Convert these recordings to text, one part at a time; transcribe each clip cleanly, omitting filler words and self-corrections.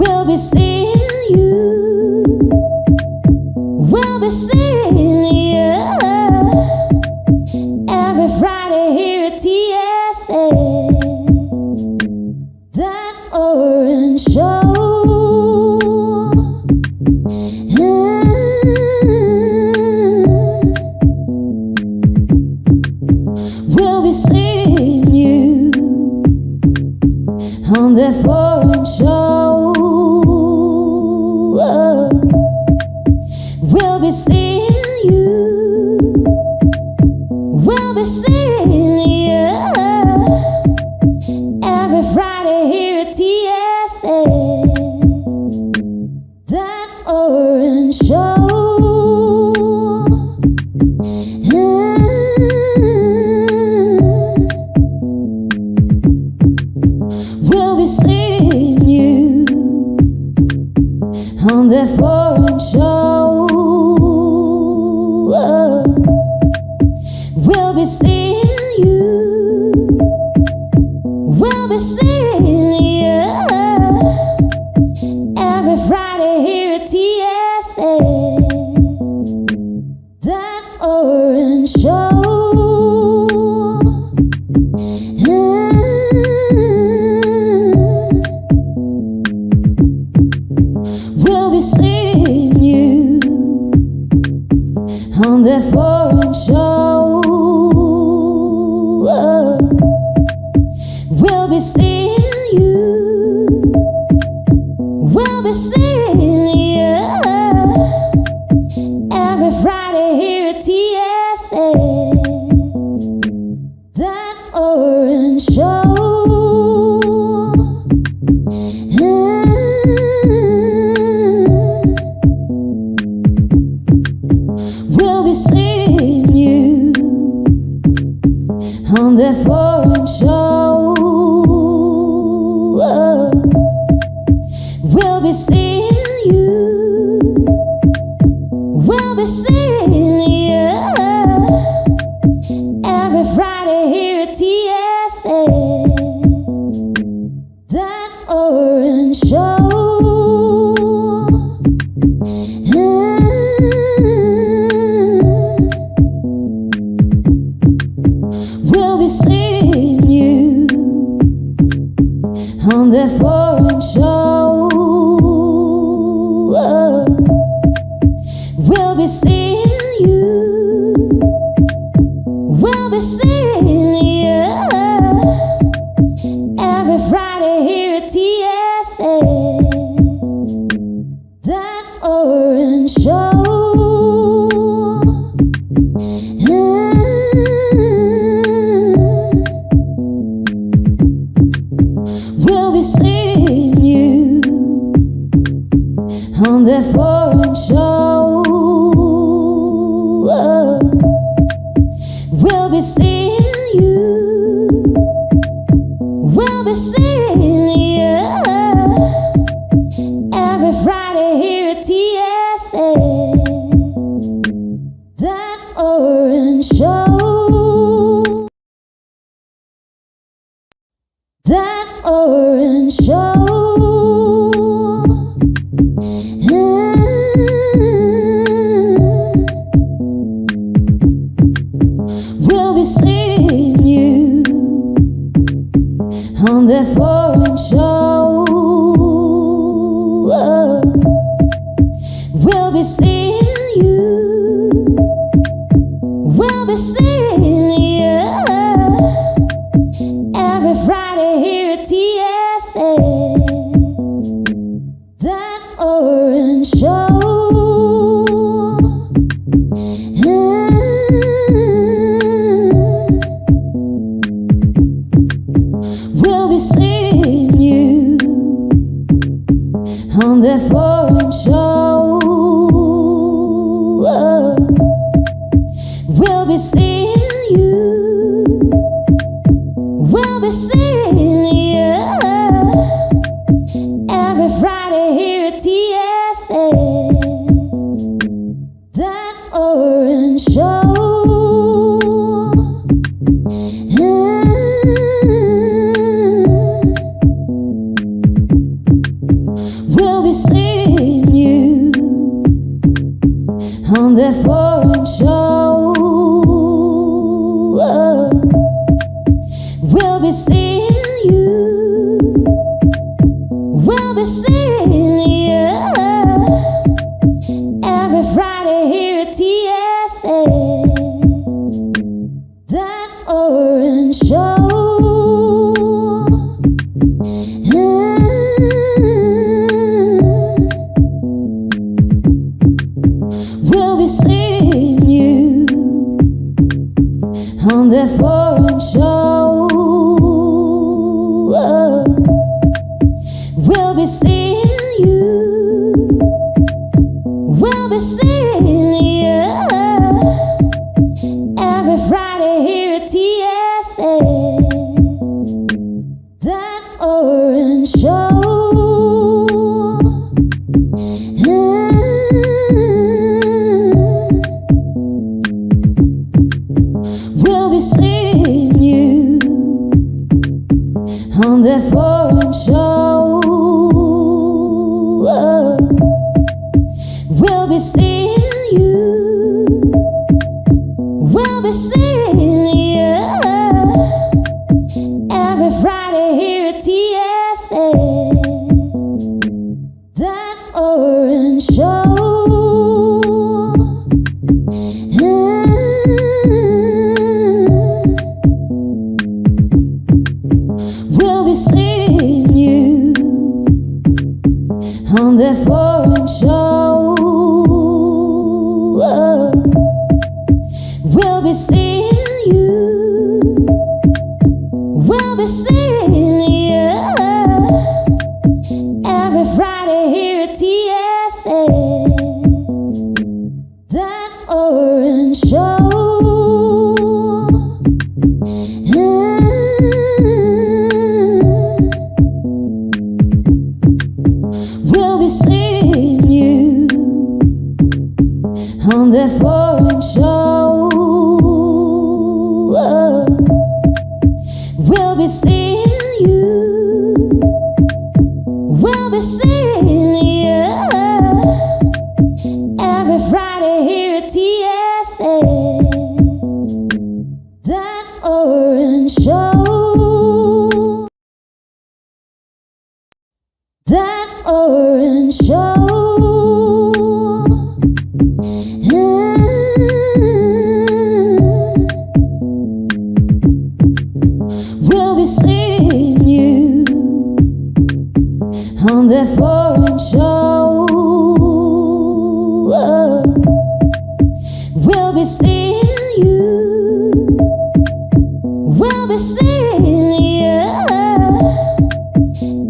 We'll be seeing you. We'll be seeing you every Friday here at TFS. That foreign show. We'll be seeing you on that foreign show. We'll be seeing you. We'll be seeing you every Friday here at TFS. That foreign show. We'll be seeing you on that foreign show. We'll be seeing you. We'll be seeing you every Friday here at TFS. That foreign show. We'll be seeing you on that foreign show. We'll be seeing you. We'll be seeing you every Friday here at TFS. That foreign show. We'll be seeing you on that foreign show. We'll be seeing you. We'll be seeing you every Friday here at TFS. That foreign show. We'll be seeing you on that foreign show. We'll be seeing you. We'll be seeing you every Friday here at TFS. That foreign show. We'll be seeing you on that foreign show. We'll be seeing you. We'll be seeing you every Friday here at TFS. That foreign show. That foreign show. We'll be seeing you on that foreign show. We'll be seeing you. We'll be seeing you every Friday here at TFS. That foreign show. We'll be seeing you on that foreign show. We'll be seeing you. We'll be seeing you every Friday here at TFS. That foreign show. We'll be seeing you on that foreign show. We'll be seeing you. We'll be seeing you every Friday here at TFS. That foreign show. We'll be seeing you on that foreign show. We'll be seeing you. We'll be seeing you every Friday here at TFS. That foreign show. We'll be seeing you on that foreign show. We'll be seeing you. We'll be seeing you every Friday here at TFS. That foreign show. We'll be seeing you on that foreign show. We'll be seeing you. We'll be seeing you every Friday here at TFS. That foreign show. We'll be seeing you on that foreign show. We'll be seeing you. We'll be seeing you every Friday here at TFS. That foreign show. That foreign show. We'll be seeing you on that foreign show. We'll be seeing you. We'll be seeing you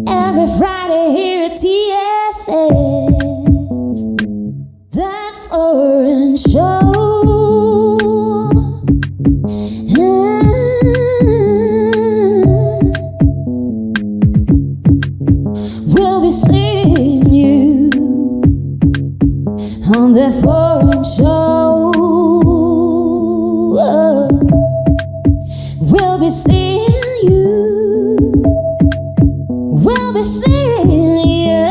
every Friday here at TFS. That foreign show. We'll be seeing you on that foreign show. We'll be seeing you. We'll be seeing you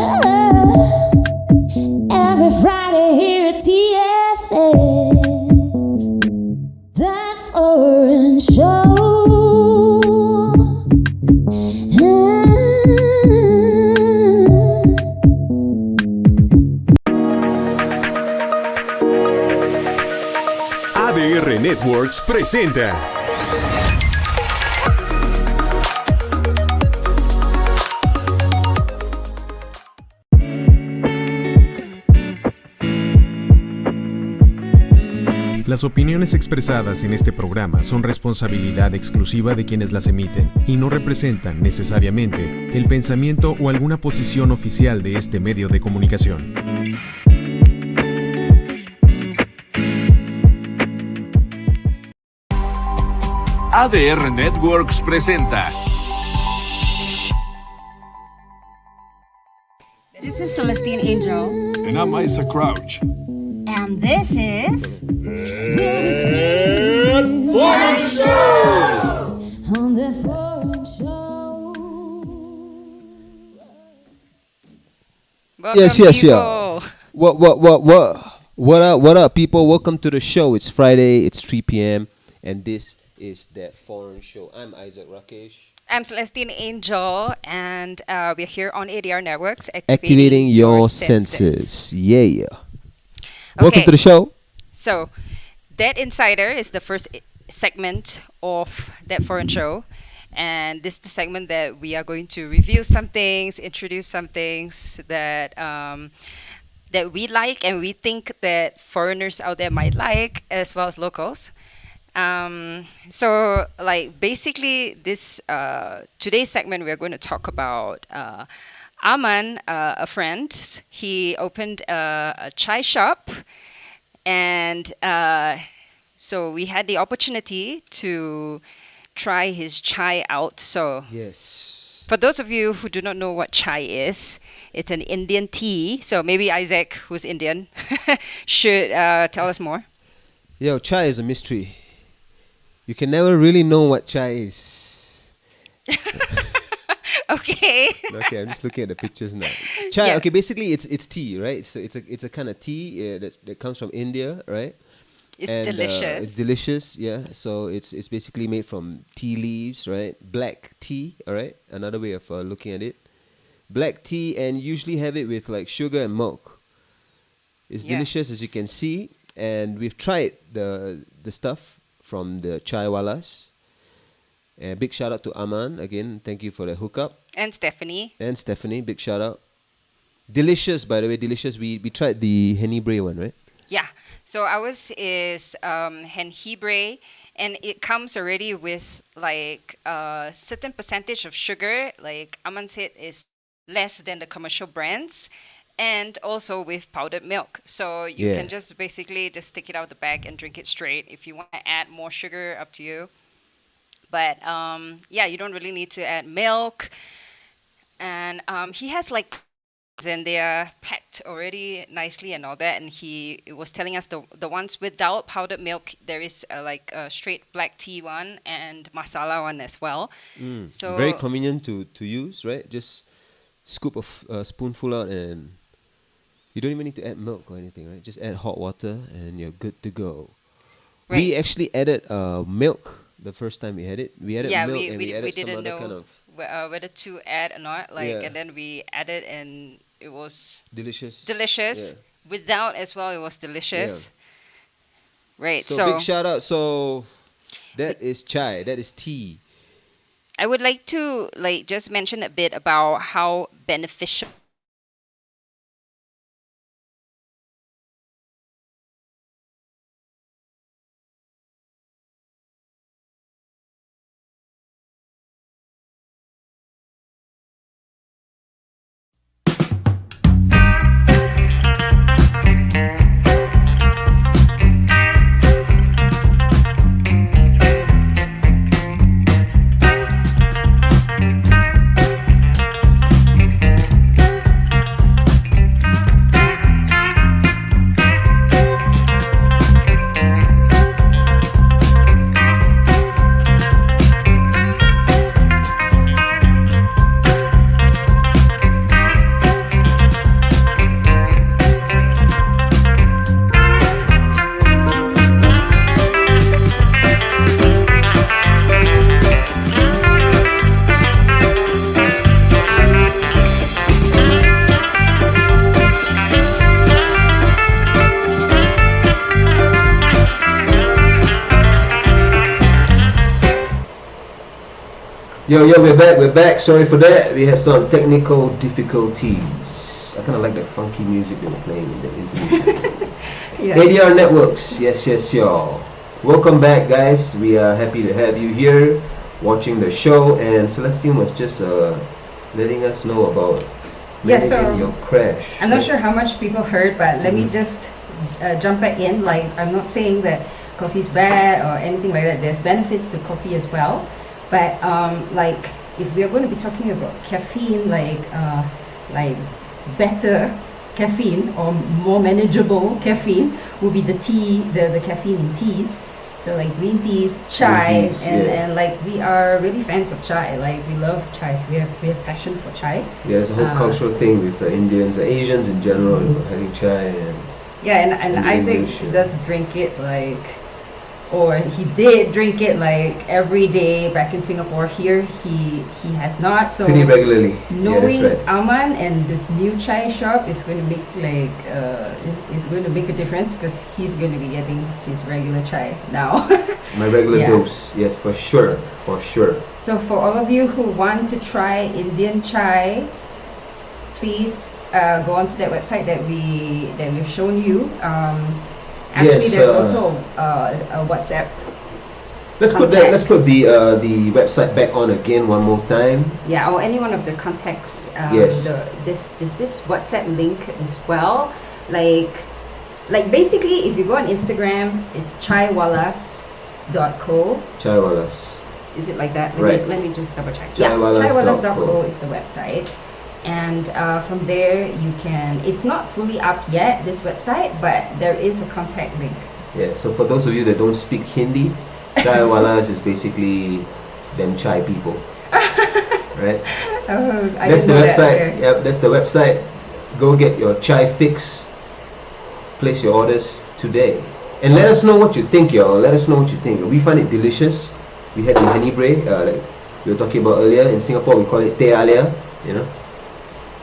every Friday here at TFS. That foreign show. ADR Networks presenta Las opiniones expresadas en este programa son responsabilidad exclusiva de quienes las emiten y no representan necesariamente el pensamiento o alguna posición oficial de este medio de comunicación. ADR Networks presenta. This is Celestine Angel. And I'm Isa Crouch. And this is... Foreign Show! On the Foreign Show. Welcome, Yes, yes, yeah. people. What up, people? Welcome to the show. It's Friday, it's 3 p.m., and this is That Foreign Show. I'm Isaac Rakesh, I'm Celestine Angel, and we're here on ADR Networks, activating activating your your senses. senses. Yeah. Welcome to Okay, the show. so That Insider is the first segment of That Foreign Show, and this is the segment that we are going to review some things, introduce some things that we like and we think that foreigners out there might like, as well as locals. So like basically this today's segment we're going to talk about Aman, a friend. He opened a chai shop, and so we had the opportunity to try his chai out. So Yes. for those of you who do not know what chai is, it's an Indian tea. So maybe Isaac, who's Indian, should tell us more. Yo, chai is a mystery. You can never really know what chai is. Okay. Okay, I'm just looking at the pictures now. Chai. Yeah. Okay, basically it's tea, right? So it's a kind of tea that comes from India, right? It's And delicious. it's delicious, yeah. So it's basically made from tea leaves, right? Black tea, all right. Another way of looking at it, black tea, and usually have it with like sugar and milk. It's delicious, as you can Yes. see, and we've tried the stuff from the chai walas. And big shout out to Aman again. Thank you for the hookup, And Stephanie. and Stephanie. Big shout out. Delicious, by the way, delicious. We tried the Henny one, right? Yeah. So ours is jengibre, and it comes already with like a certain percentage of sugar. Like Aman said, is less than the commercial brands, and also with powdered milk. So you Yeah. can just basically just take it out of the bag and drink it straight. If you want to add more sugar, up to you. But yeah, you don't really need to add milk. And he has like, and they are packed already nicely and all that. And he was telling us the ones without powdered milk, there is like a straight black tea one and masala one as well. Very So convenient to use, right? Just scoop a spoonful out, and you don't even need to add milk or anything, right? Just add hot water, and you're good to go. We right, actually added milk the first time we had it. We added yeah, milk, we and we, we di- we added some didn't other kind know of whether to add or not. Like, yeah and then we added, and it was delicious. Yeah, delicious. Without as well, it was yeah. delicious. Right. So big So shout out. So that is chai. That is tea. I would like to like just mention a bit about how beneficial. Yo, we're back. We're back. Sorry for that. We had some technical difficulties. I kind of like that funky music they were playing in the interview. Yeah. ADR Networks. Yes, yes, y'all. Welcome back, guys. We are happy to have you here watching the show. And Celestine was just letting us know about Yeah, managing so your crash. I'm not sure how much people heard, but let me just jump back in. Like, I'm not saying that coffee's bad or anything like that. There's benefits to coffee as well. But like, if we are going to be talking about caffeine, like better caffeine or more manageable caffeine will be the caffeine in teas. So like green teas, chai, teas, and like we are really fans of chai. Like we love chai. We have passion for chai. Yeah, there's a whole cultural thing with Indians, Asians in general, having chai and Yeah, and the Isaac English, yeah. does drink it like, or he did drink it like every day back in Singapore. Here he has not. So pretty regularly. knowing Yeah, that's right. Aman and this new chai shop is going to make like is going to make a difference because he's going to be getting his regular chai now. My regular Yeah. dose, yes, for sure, for sure. So for all of you who want to try Indian chai, please go onto that website that we've shown you. Actually, Yes, there's also a WhatsApp. Let's put contact. let's put the website back on again one more time. Yeah, or any one of the contacts. Yes. This WhatsApp link as well. Like basically, if you go on Instagram, it's chaiwalas.co. Chaiwalas. Is it like that? Right. Let me just double check. Chaiwalas.co. Chaiwalas.co is the website. And from there, you can, it's not fully up yet, this website, but there is a contact link. Yeah, so for those of you that don't speak Hindi, Chaiwalas is basically them chai people. Right? I That's the didn't know website. that. Okay. Yep, that's the website. Go get your chai fix. Place your orders today. And let us know what you think, y'all. Let us know what you think. We find it delicious. We had the tenebrae, like we were talking about earlier. In Singapore, we call it teh alia, you know.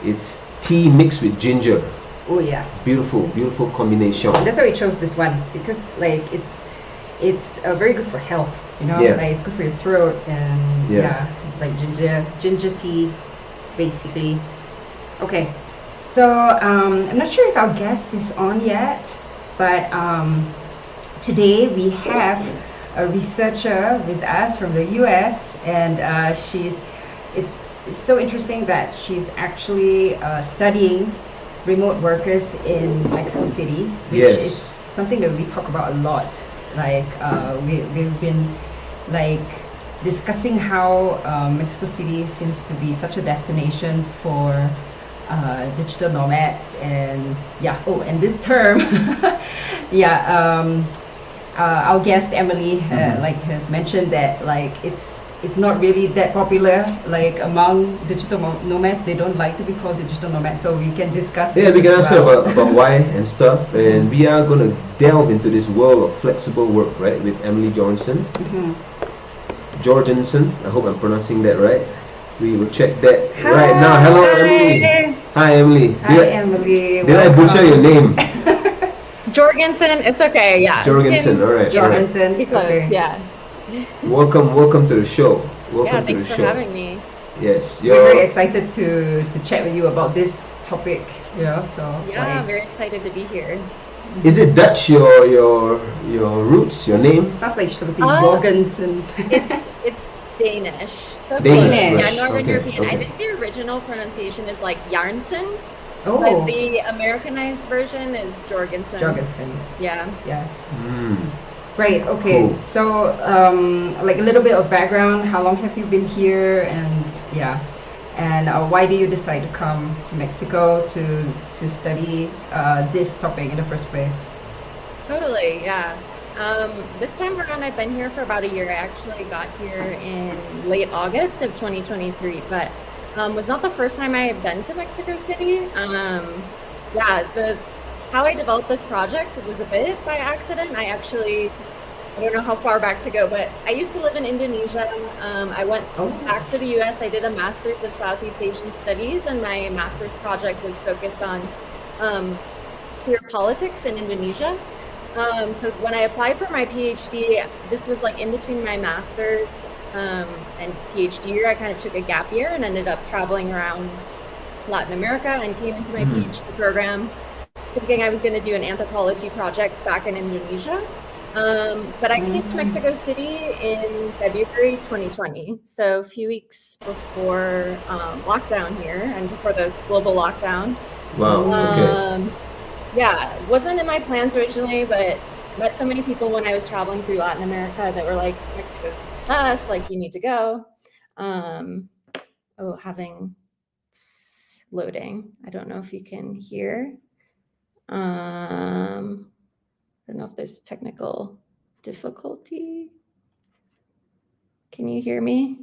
It's tea mixed with ginger. Oh yeah. Beautiful, beautiful combination. That's why we chose this one because like it's very good for health, you know. Yeah. Like it's good for your throat and Yeah. like ginger tea, basically. Okay, so I'm not sure if our guest is on yet, but today we have a researcher with us from the U.S. and it's so interesting that she's actually studying remote workers in Mexico City, which Yes. is something that we talk about a lot. Like we've been like discussing how Mexico City seems to be such a destination for digital nomads and yeah. Oh, and this term, yeah. Our guest Emily like has mentioned that like it's not really that popular like among digital nomads. They don't like to be called digital nomads, so we can discuss Yeah, this we can as answer well. about why and stuff, and we are going to delve into this world of flexible work, right, with Emily Jorgenson. Jorgenson, I hope I'm pronouncing that right. We will check that right now. Hello, Emily. Hi, Emily. Hi, Emily. Did I butcher your name? Jorgensen, it's okay, yeah. Jorgensen, all right. all right. Jorgensen. Be close, Okay. yeah. Welcome to the show. Welcome Yeah, to thanks the for show. having me. Yes, We're very excited to chat with you about this topic. You know, so Yeah, I'm like, very excited to be here. Is it Dutch? Your roots, your name? sounds like something Uh, Jorgensen. It's Danish. So Danish, Yeah, right. Northern Okay, European. I okay. think the original pronunciation is like Jarnsen, Oh, but the Americanized version is Jorgensen. Jorgensen. Yeah. Yes. Mm. Right. Okay. Cool. So, like a little bit of background. How long have you been here? And yeah, and why do you decide to come to Mexico to study this topic in the first place? Totally, yeah. This time around, I've been here for about a year. I actually got here in late August of 2023, but was not the first time I have been to Mexico City. Yeah, how I developed this project was a bit by accident. I don't know how far back to go, but I used to live in Indonesia. I went back to the US. I did a master's of Southeast Asian Studies, and my master's project was focused on queer politics in Indonesia. So when I applied for my PhD, this was like in between my master's and PhD year. I kind of took a gap year and ended up traveling around Latin America and came into my PhD program thinking I was going to do an anthropology project back in Indonesia. But I came to Mexico City in February 2020, so a few weeks before lockdown here and before the global lockdown. Wow. Okay. Yeah, wasn't in my plans originally, but met so many people when I was traveling through Latin America that were like, Mexico's the best, like you need to go. Having loading. I don't know if you can hear. I don't know if there's technical difficulty. Can you hear me?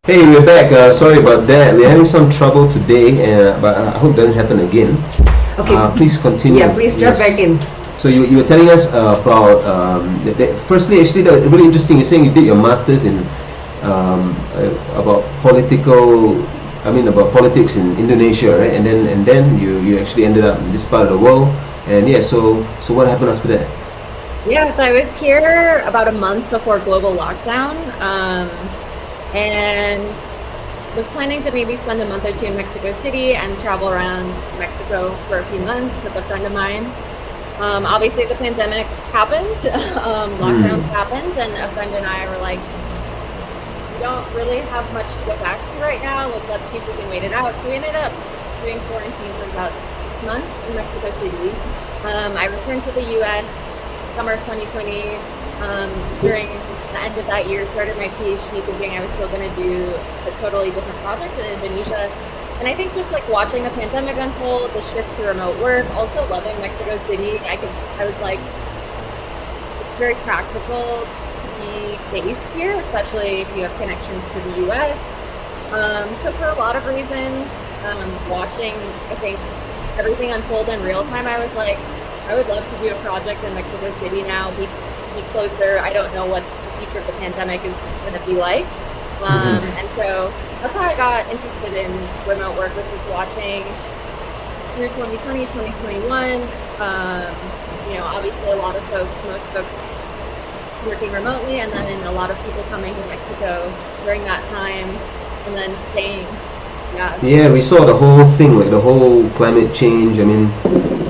Hey, we're back. Sorry about that. We're having some trouble today, but I hope it doesn't happen again. Okay. Please continue. Yeah, please jump back in. So you were telling us about firstly, actually, that really interesting. You're saying you did your masters in about about politics in Indonesia, right? And then you actually ended up in this part of the world. And yeah, so what happened after that? Yeah, so I was here about a month before global lockdown, and was planning to maybe spend a month or two in Mexico City and travel around Mexico for a few months with a friend of mine. Obviously the pandemic happened, lockdowns happened, and a friend and I were like, we don't really have much to go back to right now, let's see if we can wait it out. So we ended up doing quarantine for about 6 months in Mexico City. I returned to the US summer 2020. During the end of that year, started my PhD thinking I was still going to do a totally different project in Indonesia. And I think just like watching the pandemic unfold, the shift to remote work, also loving Mexico City, I was like, it's very practical to be based here, especially if you have connections to the US. So for a lot of reasons, watching, I think, everything unfold in real time, I was like, I would love to do a project in Mexico City now, be closer. I don't know what the future of the pandemic is going to be like. And so that's how I got interested in remote work, was just watching through 2020, 2021. Obviously most folks working remotely, and then a lot of people coming to Mexico during that time and then staying. Yeah, we saw the whole thing, like the whole climate change. I mean,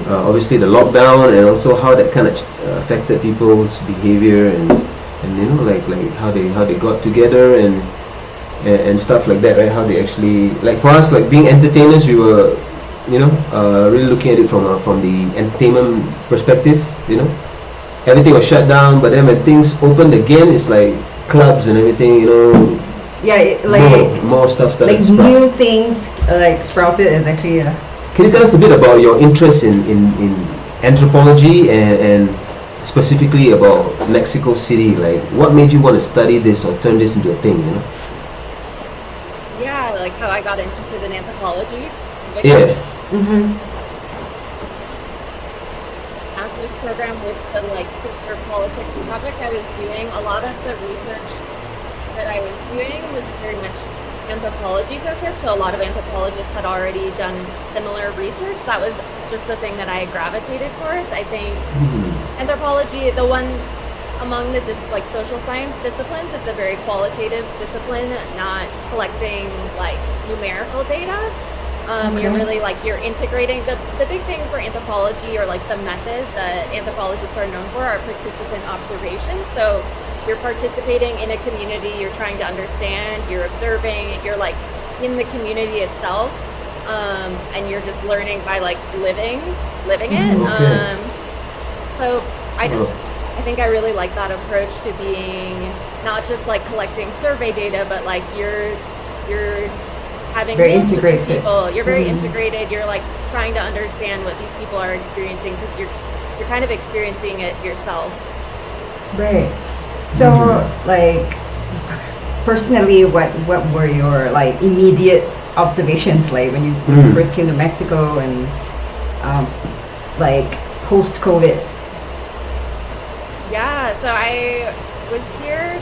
obviously the lockdown, and also how that kind of affected people's behavior, and like how they got together and stuff like that, right? How they actually, like for us, like being entertainers, we were really looking at it from the entertainment perspective. Everything was shut down, but then when things opened again, it's like clubs and everything, more stuff started like new things sprouted, exactly. Can you tell us a bit about your interest in anthropology and specifically about Mexico City? Like, what made you want to study this or turn this into a thing? Yeah, like how I got interested in anthropology. Yeah. Master's program with the culture politics project I was doing. A lot of the research that I was doing was very much anthropology focused, so a lot of anthropologists had already done similar research. That was just the thing that I gravitated towards. I think anthropology, the one among the social science disciplines, it's a very qualitative discipline, not collecting numerical data. You're really you're integrating the big thing for anthropology, or the method that anthropologists are known for, are participant observation. So you're participating in a community, you're trying to understand, you're observing, you're in the community itself, and you're just learning by living it. Okay. So I think I really like that approach to being not just collecting survey data, but you're having very meals with these integrated people. You're very integrated. You're trying to understand what these people are experiencing, because you're kind of experiencing it yourself. Right. So personally, what were your immediate observations when you first came to Mexico and post COVID? Yeah, so I was here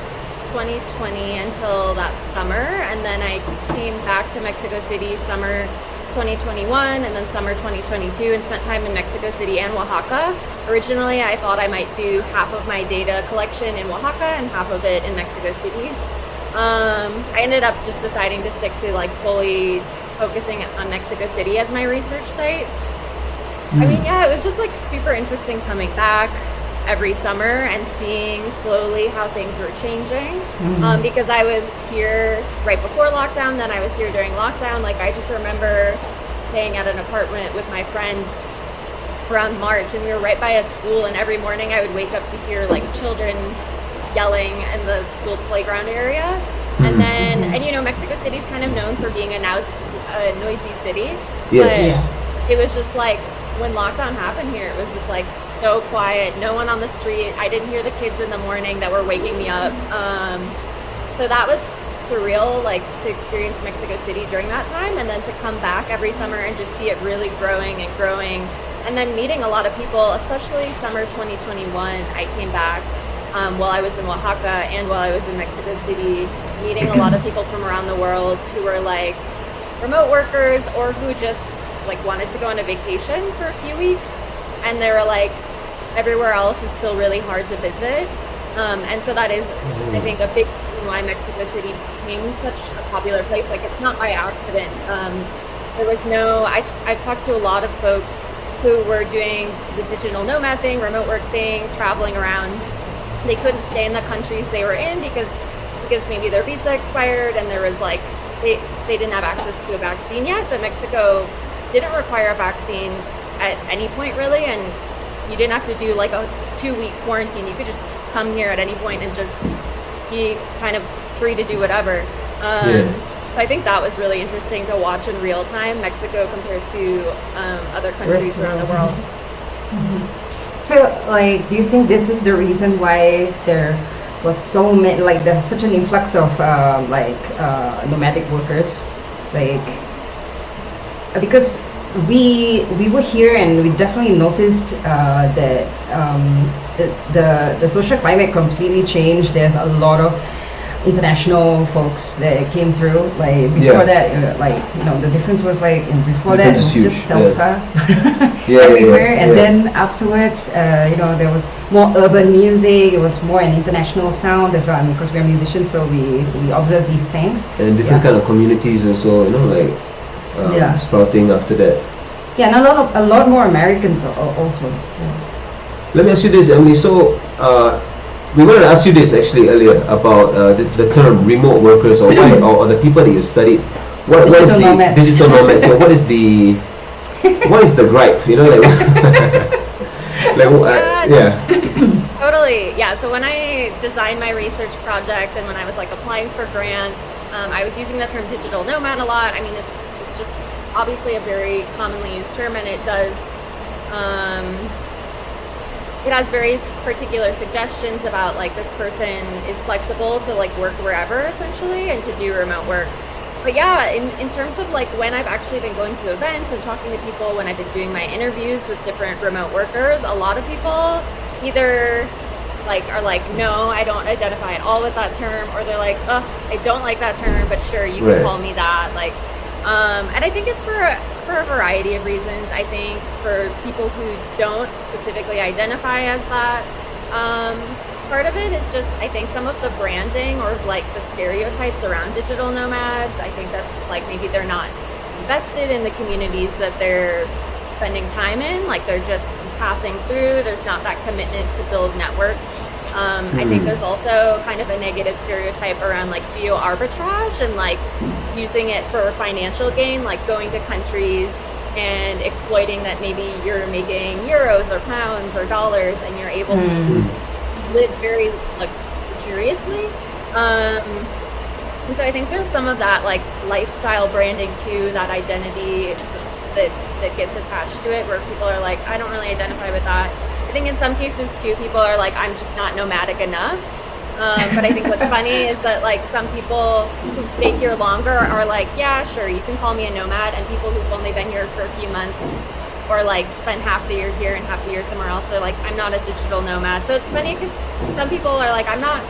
2020 until that summer, and then I came back to Mexico City summer 2021 and then summer 2022, and spent time in Mexico City and Oaxaca. Originally, I thought I might do half of my data collection in Oaxaca and half of it in Mexico City. I ended up just deciding to stick to like fully focusing on Mexico City as my research site. I mean, yeah, it was just like super interesting coming back every summer and seeing slowly how things were changing. Because I was here right before lockdown, then I was here during lockdown. Like, I just remember staying at an apartment with my friend around March, and we were right by a school, and every morning I would wake up to hear like children yelling in the school playground area. And then, and you know, Mexico City's kind of known for being a noisy city. Yes. But it was just like, when lockdown happened here, it was just like so quiet, no one on the street. I didn't hear the kids in the morning that were waking me up. So that was surreal, like to experience Mexico City during that time, and then to come back every summer and just see it really growing and growing, and then meeting a lot of people, especially summer 2021. I came back while I was in Oaxaca and while I was in Mexico City, meeting a lot of people from around the world who were like remote workers or who just like wanted to go on a vacation for a few weeks, and they were like, everywhere else is still really hard to visit, and so that is, I think, a big reason why Mexico City became such a popular place. Like, it's not by accident. There was no, I've talked to a lot of folks who were doing the digital nomad thing, remote work thing, traveling around. They couldn't stay in the countries they were in because maybe their visa expired, and there was like, they didn't have access to a vaccine yet, but Mexico didn't require a vaccine at any point really, and you didn't have to do like a 2-week quarantine. You could just come here at any point and just be kind of free to do whatever. So I think that was really interesting to watch in real time, Mexico compared to other countries around the world. So, like, do you think this is the reason why there was so many, like, there's such an influx of nomadic workers, like? Because we were here and we definitely noticed that the social climate completely changed. There's a lot of international folks that came through. Like before that, like, you know, the difference was like before that it was huge. just salsa everywhere, and then afterwards, you know, there was more urban music. It was more an international sound as well. I mean, because we're musicians, so we observe these things. And different kind of communities also, you know, like. Sprouting after that. Yeah, and a lot more Americans also. Let me ask you this, Emily. So, we wanted to ask you this actually earlier about the term remote workers, or why, or the people that you studied. What is the nomads. Digital nomads? So, what is the gripe? You know, like, Totally. Yeah. So when I designed my research project and when I was like applying for grants, I was using the term digital nomad a lot. I mean, it's just obviously a very commonly used term, and it does, it has very particular suggestions about like this person is flexible to like work wherever essentially and to do remote work. But yeah, in terms of like when I've actually been going to events and talking to people, when I've been doing my interviews with different remote workers, a lot of people either like are like, no, I don't identify at all with that term, or they're like, ugh, I don't like that term, but sure, you can call me that. Like, and I think it's for a variety of reasons. I think for people who don't specifically identify as that, part of it is just, I think, some of the branding or like the stereotypes around digital nomads. I think that like maybe they're not invested in the communities that they're spending time in, like they're just passing through. There's not that commitment to build networks. I think there's also kind of a negative stereotype around like geo arbitrage and like using it for financial gain, like going to countries and exploiting that maybe you're making euros or pounds or dollars and you're able to live very like luxuriously. And so I think there's some of that like lifestyle branding too, that identity that gets attached to it, where people are like, I don't really identify with that. I think in some cases too, people are like, I'm just not nomadic enough. But I think what's funny is that like some people who've stayed here longer are like, yeah, sure, you can call me a nomad. And people who've only been here for a few months or like spent half the year here and half the year somewhere else, they're like, I'm not a digital nomad. So it's funny because some people are like, I'm not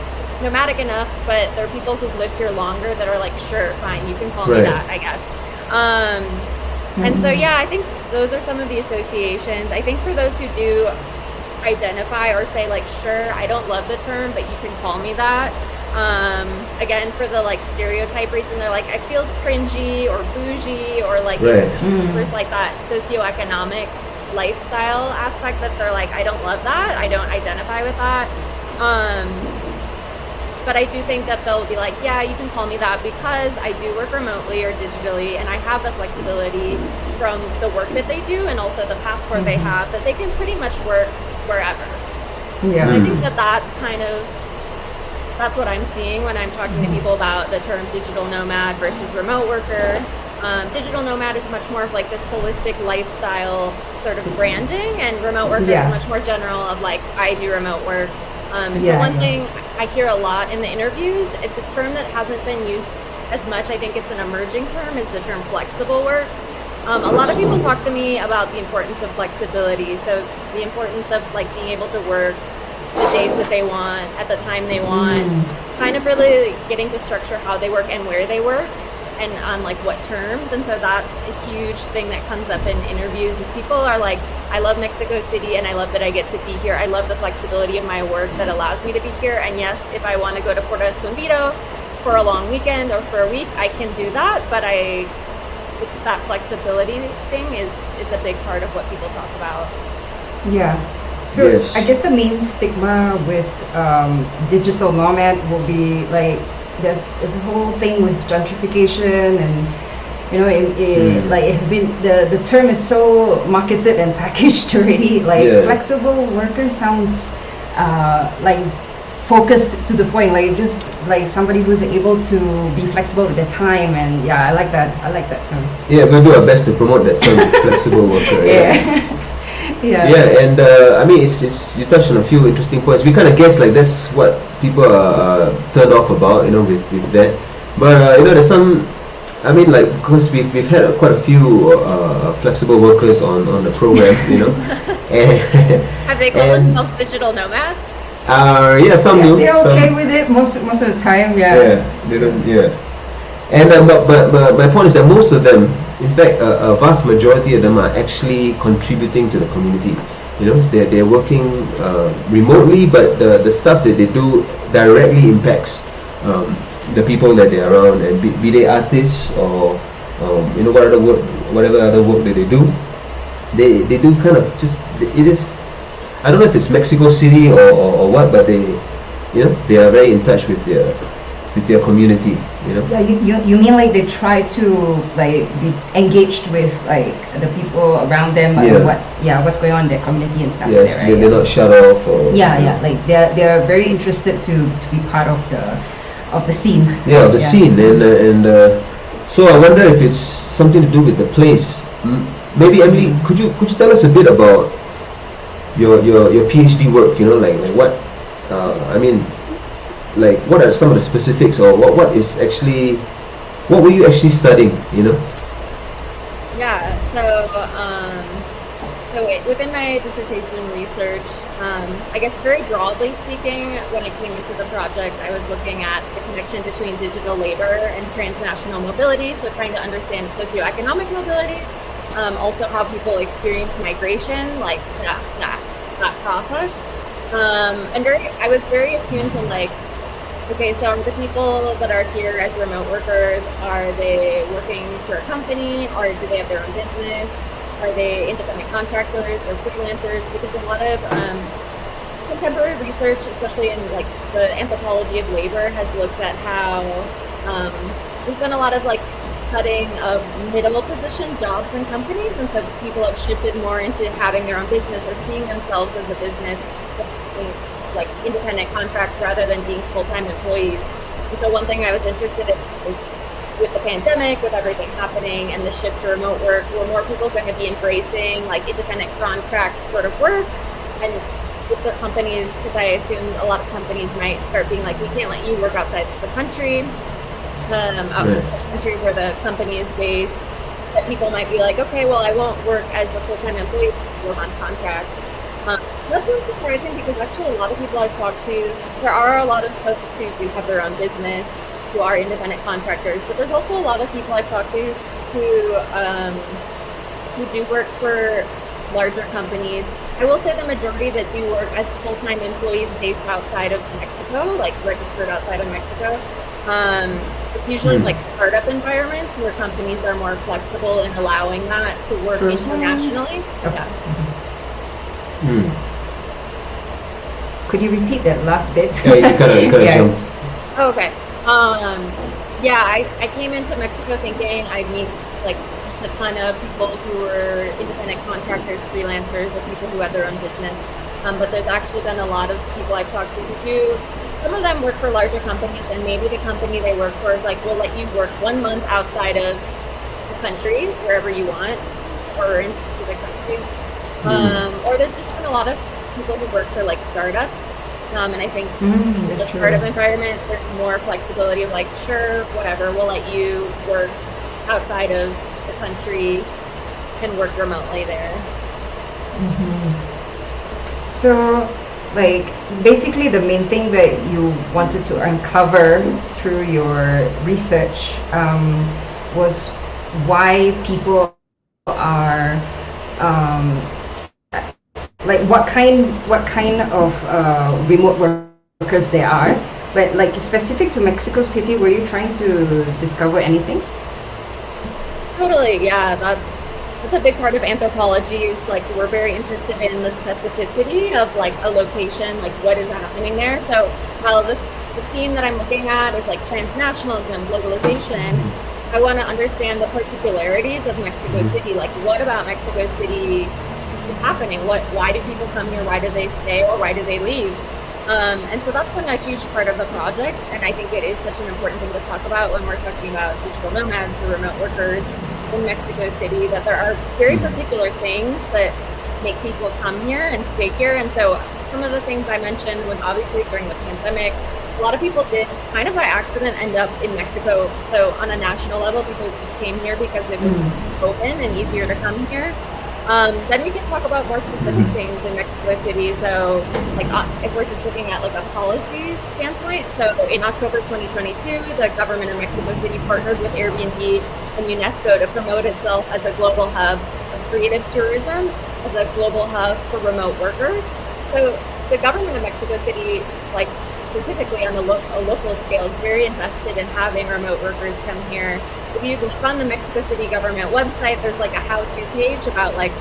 nomadic enough, but there are people who've lived here longer that are like, sure, fine, you can call me that, I guess. And so, yeah, I think those are some of the associations. I think for those who do identify or say like, sure, I don't love the term, but you can call me that. Again, for the like stereotype reason, they're like, it feels cringy or bougie, or like there's like that socioeconomic lifestyle aspect that they're like, I don't love that, I don't identify with that. But I do think that they'll be like, yeah, you can call me that because I do work remotely or digitally, and I have the flexibility from the work that they do and also the passport they have, that they can pretty much work wherever. Yeah. I think that that's what I'm seeing when I'm talking to people about the term digital nomad versus remote worker. Digital nomad is much more of like this holistic lifestyle sort of branding, and remote worker is much more general of like, I do remote work. So one thing I hear a lot in the interviews, it's a term that hasn't been used as much. I think it's an emerging term, is the term flexible work. A lot of people talk to me about the importance of flexibility. So the importance of like being able to work the days that they want, at the time they want, kind of really getting to structure how they work and where they work and on like what terms. And so that's a huge thing that comes up in interviews, is people are like, I love Mexico City and I love that I get to be here. I love the flexibility of my work that allows me to be here. And yes, if I want to go to Puerto Escondido for a long weekend or for a week, I can do that. But it's that flexibility thing is a big part of what people talk about. Yeah. So I guess the main stigma with digital nomad will be like, there's a whole thing with gentrification, and you know, like it's been the term is so marketed and packaged already. Like flexible worker sounds like focused to the point, like just like somebody who's able to be flexible with their time. And yeah, I like that term. Yeah, we'll do our best to promote that term, flexible worker. And I mean, it's you touched on a few interesting points. We kind of guess like that's what people are turned off about, you know, with that. But you know, there's some. I mean, like, because we've had quite a few flexible workers on the program, you know. Have they called themselves digital nomads? Yeah, some do. They're okay with it most of the time. Yeah, they don't. Yeah. And but my point is that most of them, in fact, a vast majority of them are actually contributing to the community. You know, they're working remotely, but the stuff that they do directly impacts the people that they're around, and be they artists or you know, whatever other work that they do do kind of just, it is, I don't know if it's Mexico City or what, but they, you know, they are very in touch with their community, you know. Yeah, you mean like they try to like be engaged with like the people around them, what's going on in their community and stuff. Yes, there, right? They're not shut off. Or, like they're very interested to be part of the scene. Yeah, the scene, and so I wonder if it's something to do with the place. Maybe Emily, could you tell us a bit about your PhD work? You know, like what I mean. Like, what are some of the specifics, or what were you actually studying, you know? Yeah, so within my dissertation research, I guess very broadly speaking, when I came into the project, I was looking at the connection between digital labor and transnational mobility, so trying to understand socioeconomic mobility, also how people experience migration, like that process. And I was very attuned to like, okay, so the people that are here as remote workers, are they working for a company, or do they have their own business? Are they independent contractors or freelancers? Because a lot of contemporary research, especially in like the anthropology of labor, has looked at how there's been a lot of like cutting of middle position jobs in companies, and so people have shifted more into having their own business or seeing themselves as a business, like independent contracts rather than being full-time employees. And so one thing I was interested in is, with the pandemic, with everything happening and the shift to remote work, were more people going to be embracing like independent contract sort of work, and with the companies, because I assumed a lot of companies might start being like, we can't let you work outside the country, out of the country where the company is based, that people might be like, okay, well, I won't work as a full-time employee, work on contracts. That's not surprising, because actually a lot of people I've talked to, there are a lot of folks who do have their own business, who are independent contractors, but there's also a lot of people I've talked to who who do work for larger companies. I will say the majority that do work as full-time employees based outside of Mexico, like registered outside of Mexico. It's usually like startup environments where companies are more flexible in allowing that to work internationally. Yeah. Could you repeat that last bit? Yeah, you gotta Yeah. jump. Okay. Yeah, I came into Mexico thinking I'd meet like just a ton of people who were independent contractors, freelancers, or people who had their own business. But there's actually been a lot of people I've talked to who do. Some of them work for larger companies, and maybe the company they work for is like, we'll let you work 1 month outside of the country, wherever you want, or in specific countries. Or there's just been a lot of people who work for like startups. And I think in the startup environment, there's more flexibility of like, sure, whatever, we'll let you work outside of the country and work remotely there. So, like, basically the main thing that you wanted to uncover through your research was why people are like what kind of remote workers there are, but like specific to Mexico City, were you trying to discover anything? Totally, yeah, that's a big part of anthropology. Is like we're very interested in the specificity of like a location, like what is happening there. So while the theme that I'm looking at is like transnationalism, globalization, I want to understand the particularities of Mexico City. Like what about Mexico City is happening? Why do people come here? Why do they stay, or why do they leave? And so that's been a huge part of the project, and I think it is such an important thing to talk about when we're talking about digital nomads or remote workers in Mexico City, that there are very particular things that make people come here and stay here. And so some of the things I mentioned was obviously during the pandemic, a lot of people did kind of by accident end up in Mexico. So on a national level, people just came here because it was open and easier to come here. Then we can talk about more specific things in Mexico City. So like if we're just looking at like a policy standpoint, so in October 2022, the government of Mexico City partnered with Airbnb and UNESCO to promote itself as a global hub of creative tourism, as a global hub for remote workers. So the government of Mexico City, like specifically on a local scale, is very invested in having remote workers come here. If you look on the Mexico City government website, there's like a how-to page about like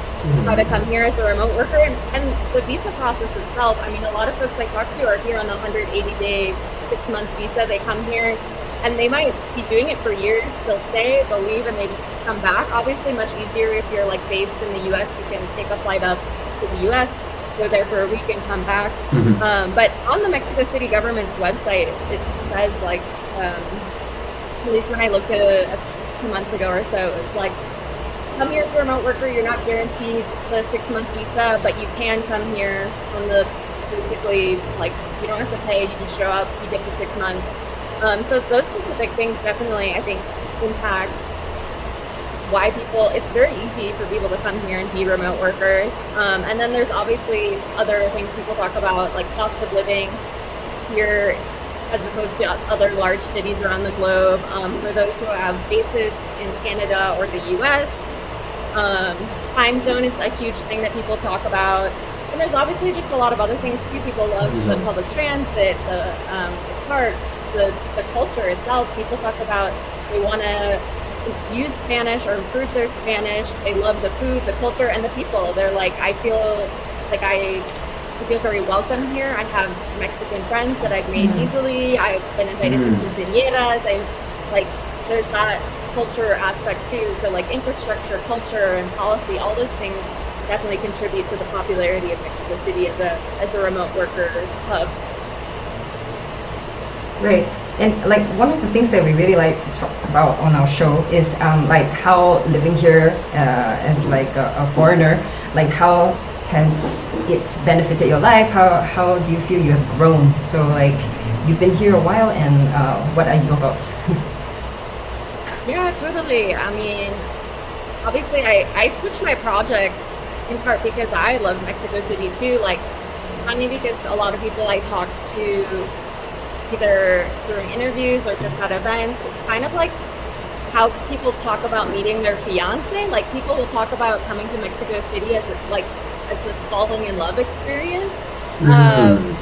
how to come here as a remote worker. And the visa process itself, I mean, a lot of folks I talk to are here on the 180-day, 6-month visa. They come here and they might be doing it for years. They'll stay, they'll leave, and they just come back. Obviously much easier if you're like based in the US. You can take a flight up to the US, go there for a week and come back. But on the Mexico City government's website, it says like, at least when I looked at it a few months ago or so, it's like, come here as a remote worker, you're not guaranteed the 6-month visa, but you can come here on the, basically, like, you don't have to pay, you just show up, you get the 6 months. So those specific things definitely, I think, impact why people, it's very easy for people to come here and be remote workers. And then there's obviously other things people talk about, like cost of living here as opposed to other large cities around the globe. For those who have bases in Canada or the US, time zone is a huge thing that people talk about. And there's obviously just a lot of other things too. People love the public transit, the parks, the culture itself. People talk about they want to use Spanish or improve their Spanish. They love the food, the culture, and the people. They're like, I feel very welcome here. I have Mexican friends that I've made easily. I've been invited to quinceañeras. There's that culture aspect too. So like infrastructure, culture, and policy, all those things definitely contribute to the popularity of Mexico City as a remote worker hub. Right. And like one of the things that we really like to talk about on our show is like how living here as like a foreigner, like how has it benefited your life? How do you feel you have grown? So like you've been here a while, and what are your thoughts? Yeah, totally. I mean, obviously I switched my project in part because I love Mexico City too. Like it's funny because a lot of people I talk to either during interviews or just at events, it's kind of like how people talk about meeting their fiance. Like people will talk about coming to Mexico City as this falling in love experience.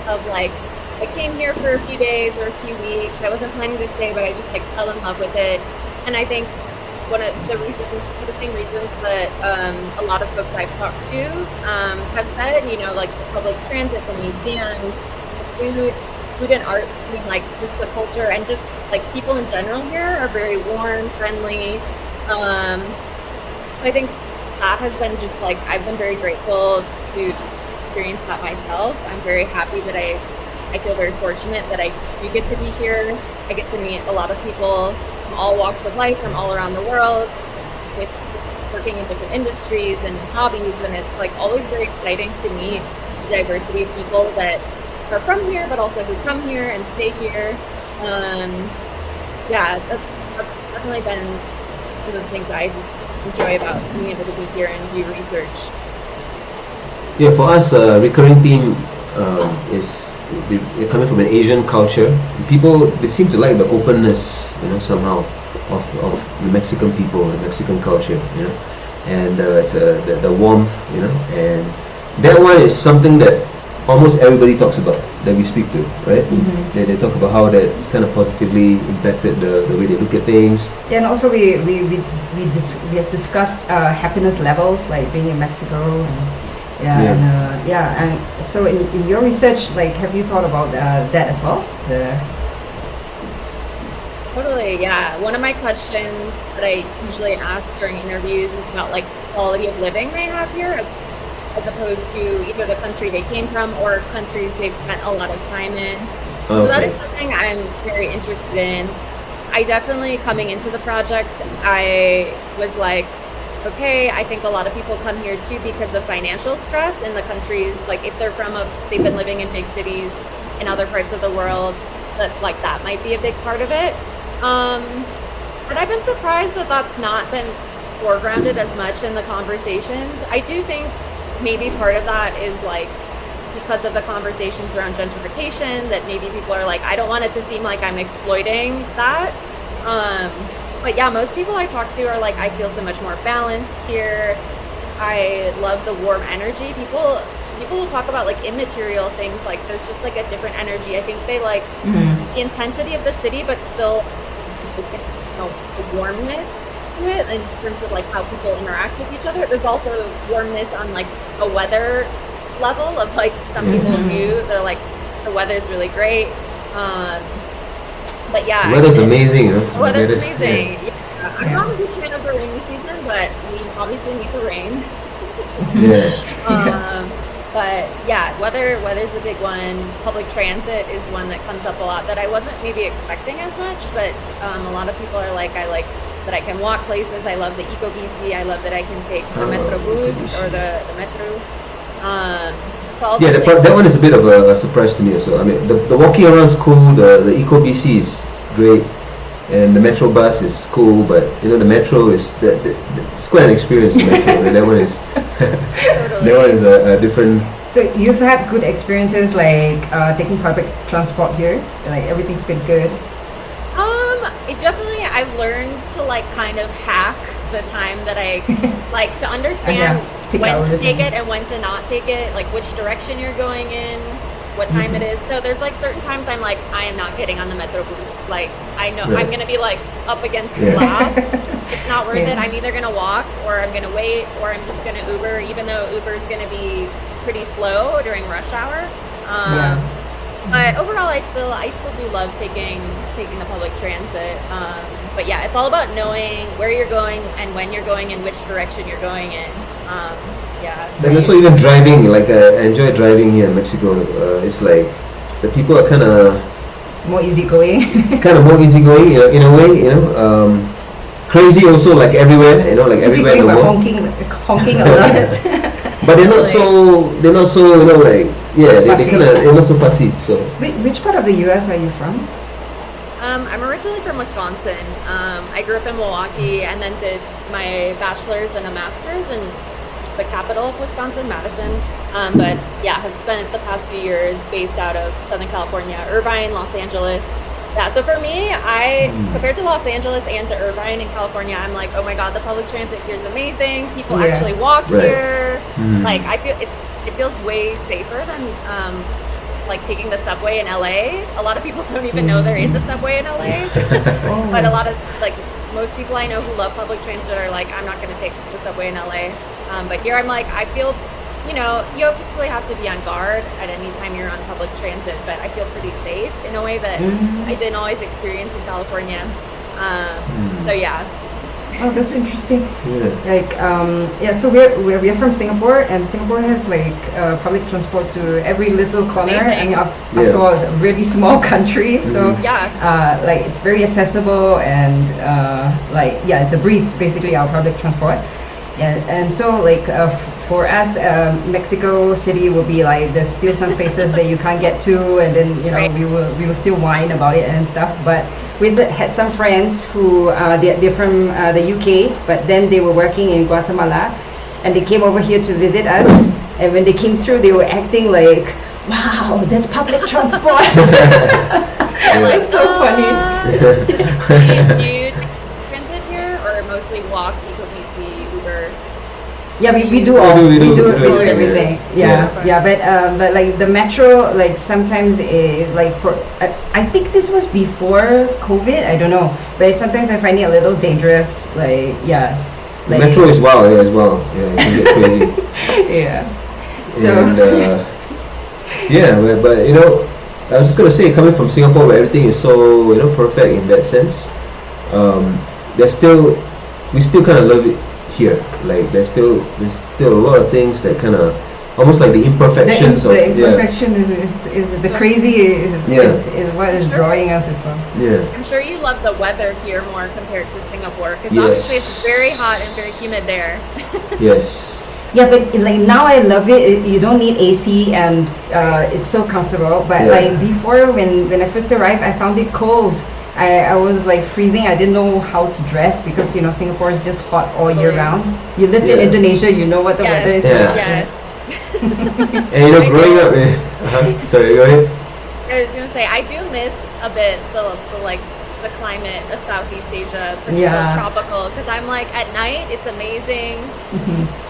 Of like, I came here for a few days or a few weeks. I wasn't planning to stay, but I just like fell in love with it. And I think one of the reasons, for the same reasons that a lot of folks I've talked to have said, you know, like the public transit, the museums, the food and art scene, like just the culture and just like people in general here are very warm, friendly. I think that has been just like, I've been very grateful to experience that myself. I'm very happy that I feel very fortunate that I do get to be here. I get to meet a lot of people from all walks of life, from all around the world, with working in different industries and hobbies, and it's like always very exciting to meet the diversity of people that are from here, but also who come here and stay here. Yeah, that's definitely been one of the things I just enjoy about being able to be here and do research. Yeah, for us, recurring theme is we're coming from an Asian culture. People, they seem to like the openness, you know, somehow of the Mexican people, the Mexican culture, you know, and it's the warmth, you know, and that one is something that almost everybody talks about that we speak to, right? They talk about how that it's kind of positively impacted the way they look at things. Yeah, and also we have discussed happiness levels, like being in Mexico, and and so in your research, like, have you thought about that as well? Totally, yeah. One of my questions that I usually ask during interviews is about like quality of living they have here, as opposed to either the country they came from or countries they've spent a lot of time in. So that is something I'm very interested in. I definitely, coming into the project, I was like, okay, I think a lot of people come here too because of financial stress in the countries, like if they're they've been living in big cities in other parts of the world, that might be a big part of it. But I've been surprised that that's not been foregrounded as much in the conversations. I do think maybe part of that is like because of the conversations around gentrification, that maybe people are like, I don't want it to seem like I'm exploiting that. But yeah, most people I talk to are like, I feel so much more balanced here. I love the warm energy. People will talk about like immaterial things, like there's just like a different energy. I think they like the intensity of the city, but still, you know, the warmness to it in terms of like how people interact with each other. There's also warmness on like a weather level of like some people do. They're like, the weather's really great. But yeah, the weather's amazing. Huh? The weather's amazing. Yeah. I'm not a huge fan of the rainy season, but we obviously need the rain. But yeah, weather's a big one. Public transit is one that comes up a lot that I wasn't maybe expecting as much, but a lot of people are like, I like that I can walk places. I love the EcoBC. I love that I can take the Metrobus or the Metro. That one is a bit of a surprise to me also. I mean, the walking around is cool, the EcoBC is great, and the Metro bus is cool, but you know, the Metro is it's quite an experience. The Metro, that one is that one is a different. So you've had good experiences like taking public transport here, like everything's been good. It definitely, I've learned to like kind of hack the time that I like to understand when to take it and when to not take it, like which direction you're going in, what time it is. So there's like certain times I'm like, I am not getting on the Metrobus. Like I know I'm gonna be like up against the glass. It's not worth it. I'm either gonna walk or I'm gonna wait or I'm just gonna Uber, even though Uber is gonna be pretty slow during rush hour. But overall, I still do love taking the public transit. But yeah, it's all about knowing where you're going and when you're going and which direction you're going in. And also even driving, like I enjoy driving here in Mexico. It's like the people are kind of more easygoing. In a way, you know. Crazy also, like everywhere, you know, like everywhere in the world. Honking a lot. But they're not so you know, like they're not so fussy. So which part of the US are you from? I'm originally from Wisconsin. I grew up in Milwaukee and then did my bachelor's and a master's in the capital of Wisconsin, Madison. But yeah, have spent the past few years based out of Southern California, Irvine, Los Angeles, Yeah, so for me, compared to Los Angeles and to Irvine in California, I'm like, oh my God, the public transit here is amazing. People Yeah. actually walk Right. here. Mm. Like, I feel it feels way safer than like taking the subway in LA. A lot of people don't even know there is a subway in LA. But a lot of, like, most people I know who love public transit are like, I'm not going to take the subway in LA. But here I'm like, I feel, you obviously have to be on guard at any time you're on public transit, but I feel pretty safe in a way that I didn't always experience in California. So yeah. Oh, that's interesting. Yeah. Like, so we're from Singapore, and Singapore has like public transport to every little corner. I mean, after all, it's a really small country, so Yeah. like it's very accessible, and it's a breeze basically, our public transport. And so like for us, Mexico City will be like there's still some places that you can't get to, and then Right. we will still whine about it and stuff. But we had some friends who they're from the UK, but then they were working in Guatemala, and they came over here to visit us. And when they came through, they were acting like, "Wow, there's public transport." It's so funny. Do you take transit here or mostly walk, EcoBC, Uber? Yeah, we do everything. But like the metro, like sometimes like I think this was before COVID. I don't know, but sometimes I find it a little dangerous. Like The metro is wild as well. Yeah, it can get crazy. Yeah. So And, but I was just gonna say, coming from Singapore where everything is so perfect in that sense, we still kind of love it here. Like there's still a lot of things that kind of almost like the imperfections the imperfection is the crazy is what is drawing us as well. Yeah. I'm sure you love the weather here more compared to Singapore, because Yes. obviously it's very hot and very humid there. Yes. Yeah, but like now I love it. You don't need AC, and it's so comfortable. But like before, when I first arrived, I found it cold. I was like freezing. I didn't know how to dress because Singapore is just hot all year round. You lived in Indonesia, you know what the weather is. Yeah. Yes. And growing up, sorry, go ahead. I was gonna say I do miss a bit the climate of Southeast Asia, tropical, because I'm like at night it's amazing,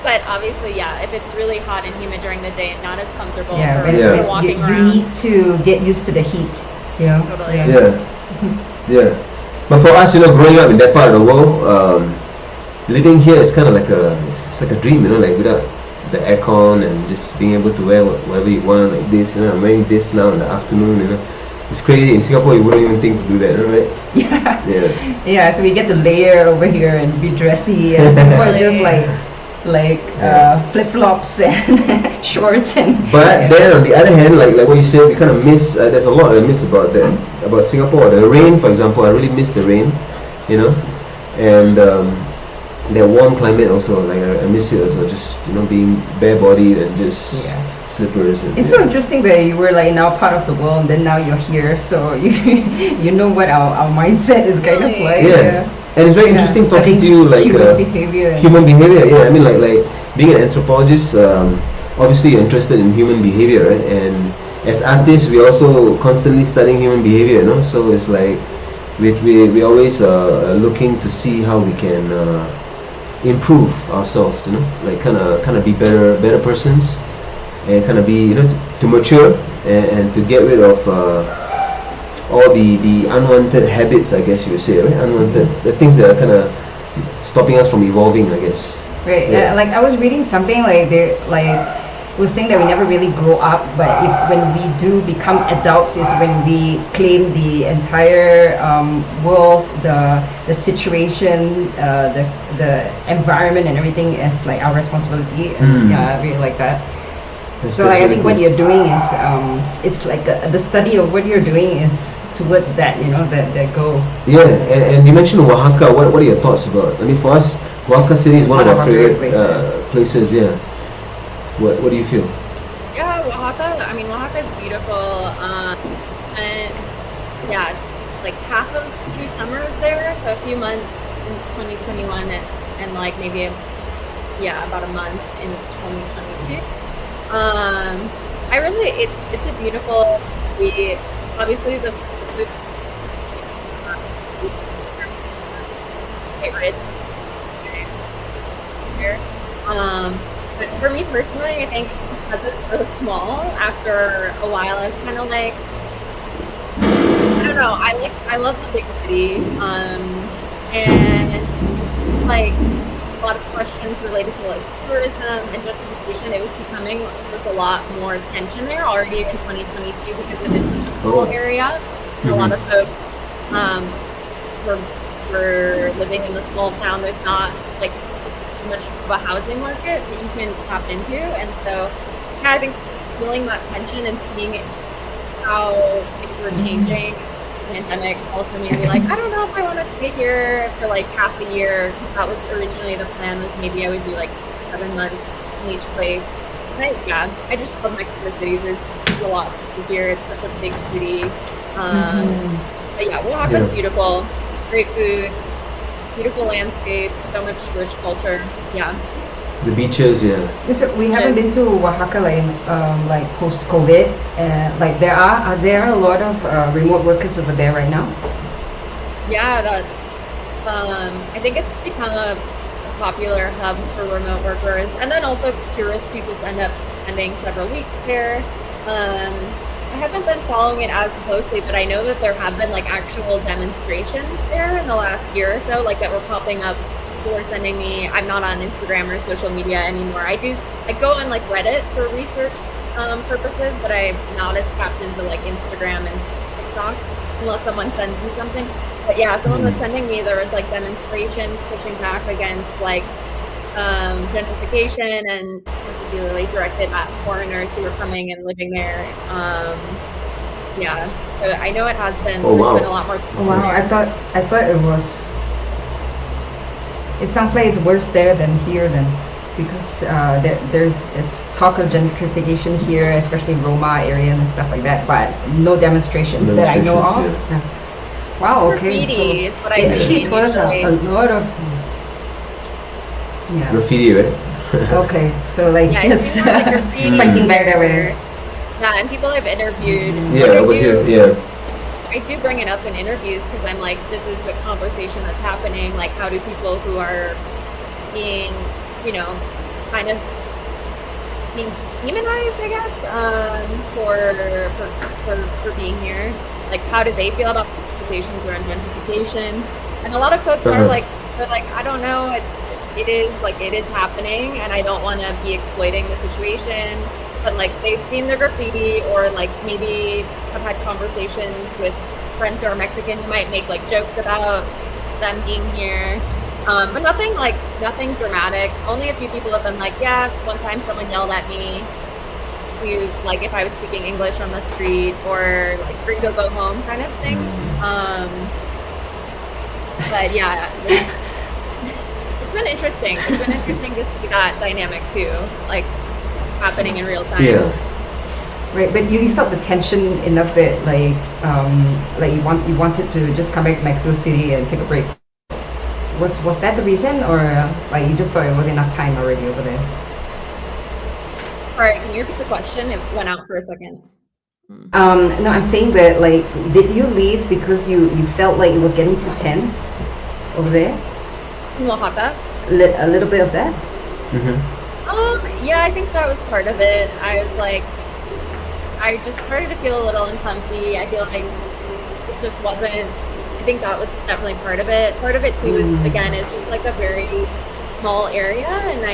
but obviously if it's really hot and humid during the day, not as comfortable for walking around. You need to get used to the heat. Totally. Yeah. But for us, growing up in that part of the world, living here is kind of like a dream, like without the aircon and just being able to wear whatever you want, like this. I'm wearing this now in the afternoon. It's crazy. In Singapore, you wouldn't even think to do that, right? Yeah. So we get to layer over here and be dressy, and Singapore is just like flip flops and shorts and. But then on the other hand, like what you said, we kind of miss. There's a lot I miss about Singapore. The rain, for example, I really miss the rain, and that warm climate also. Like I miss it also. Just being bare bodied and just slippers. And, it's so interesting that you were like now part of the world, and then now you're here, so you know what our mindset is kind of like. And it's very interesting talking to you, like human behavior. Yeah, I mean, like being an anthropologist, obviously you're interested in human behavior, right? And as artists, we're also constantly studying human behavior, So it's like we always looking to see how we can improve ourselves, like kind of be better persons, and kind of be to mature and to get rid of all the unwanted habits, I guess you would say, right? Unwanted, the things that are kind of stopping us from evolving, I guess. Right. Like I was reading something like they was saying that we never really grow up, but when we do become adults is when we claim the entire world, the situation, the environment and everything as like our responsibility. And I really like that. So I think what you're doing is it's like the study of what you're doing is towards that, that goal. Yeah, and you mentioned Oaxaca. What are your thoughts about? I mean, for us, Oaxaca City is one of our favorite places. Yeah. What do you feel? Yeah, Oaxaca. I mean, Oaxaca is beautiful. Spent like half of 2 summers there, so a few months in 2021 and like maybe about a month in 2022. It's a beautiful. Obviously the food quite rich here. But for me personally, I think because it's so small, after a while, I was kind of like, I don't know. I love the big city, and like a lot of questions related to like tourism and gentrification. It was becoming there's a lot more tension there already in 2022 because it is such a small area. And a lot of folks were living in the small town. There's not like as much of a housing market that you can tap into, and so yeah, I think feeling that tension and seeing how things were changing. Pandemic also made me like, I don't know if I want to stay here for like half a year, because that was originally the plan, was maybe I would do like 7 months in each place. And I just love Mexico City. There's a lot to do here. It's such a big city. But yeah, Oaxaca's beautiful, great food, beautiful landscapes, so much rich culture. Yeah. The beaches, yeah. So we haven't been to Oaxaca like post-COVID. Like there are there a lot of remote workers over there right now? Yeah, that's. I think it's become a popular hub for remote workers, and then also tourists who just end up spending several weeks there. I haven't been following it as closely, but I know that there have been like actual demonstrations there in the last year or so, like that were popping up. People were sending me. I'm not on Instagram or social media anymore. I go on like Reddit for research purposes, but I'm not as tapped into like Instagram and TikTok unless someone sends me something. But yeah, someone was sending me, there was like demonstrations pushing back against like gentrification, and particularly directed at foreigners who were coming and living there. Yeah, so I know it has been. Oh, wow. There's been a lot more. Oh, wow, I thought it was. It sounds like it's worse there than here, then, because it's talk of gentrification here, especially Roma area and stuff like that, but no demonstrations that I know of. Yeah. Wow, It's okay, graffiti so is what I it actually see told us a usually. lot of. Yeah. Graffiti, right? Okay, so like Yeah, it's it's more like graffiti. fighting back that way. Yeah, and people I've interviewed. Yeah, like, over here, yeah. I do bring it up in interviews because I'm like, this is a conversation that's happening. Like, how do people who are being, kind of being demonized, I guess, for being here? Like, how do they feel about conversations around gentrification? And a lot of folks are like, they're like, I don't know. It is happening, and I don't want to be exploiting the situation. But like they've seen the graffiti, or like maybe have had conversations with friends who are Mexican who might make like jokes about them being here. But nothing dramatic. Only a few people have been like, yeah, one time someone yelled at me like if I was speaking English on the street, or like gringo go home kind of thing. But yeah, it's been interesting. It's been interesting to see that dynamic too, like happening in real time. Yeah. Right, but you felt the tension enough that like you wanted to just come back to Mexico City and take a break. Was that the reason, or like you just thought it was enough time already over there? All right, can you repeat the question? It went out for a second. No, I'm saying that like, did you leave because you felt like it was getting too tense over there? In Oaxaca? A little bit of that. Yeah, I think that was part of it. I was like, I just started to feel a little uncomfy. I feel like it just wasn't. I think that was definitely part of it. Part of it too is, again, it's just like a very small area, and